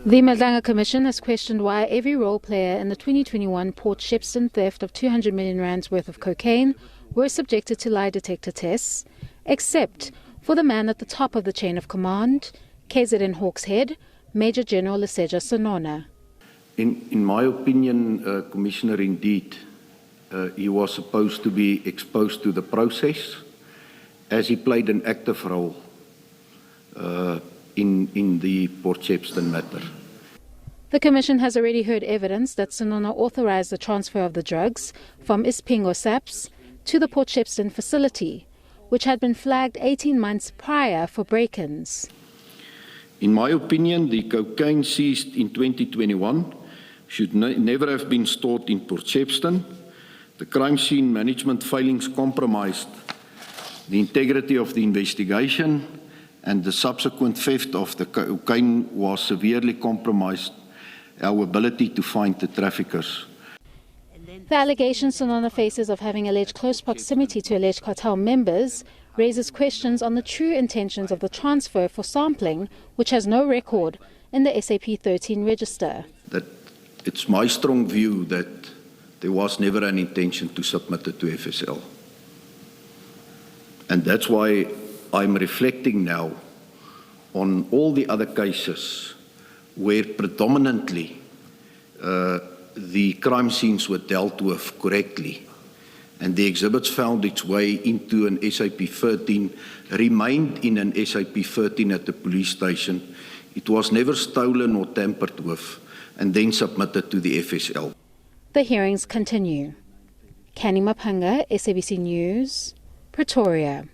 The Madlanga Commission has questioned why every role player in the 2021 Port Shepstone theft of 200 million rands worth of cocaine were subjected to lie detector tests, except for the man at the top of the chain of command, KZN Hawks Head, Major General Leseja Sonona. In my opinion, Commissioner, indeed, he was supposed to be exposed to the process as he played an active role in the Port Shepstone matter. The Commission has already heard evidence that Sonona authorized the transfer of the drugs from Ispingo SAPS to the Port Shepstone facility, which had been flagged 18 months prior for break-ins. In my opinion, the cocaine seized in 2021 should never have been stored in Port Shepstone. The crime scene management failings compromised the integrity of the investigation, and the subsequent theft of the cocaine was severely compromised our ability to find the traffickers. The allegations Sonona faces of having alleged close proximity to alleged cartel members raises questions on the true intentions of the transfer for sampling, which has no record in the SAP 13 register. That it's my strong view that there was never an intention to submit it to FSL. And that's why I'm reflecting now on all the other cases where predominantly the crime scenes were dealt with correctly and the exhibits found its way into an SAP 13, remained in an SAP 13 at the police station. It was never stolen or tampered with and then submitted to the FSL. The hearings continue. Kani Mapanga, SABC News, Pretoria.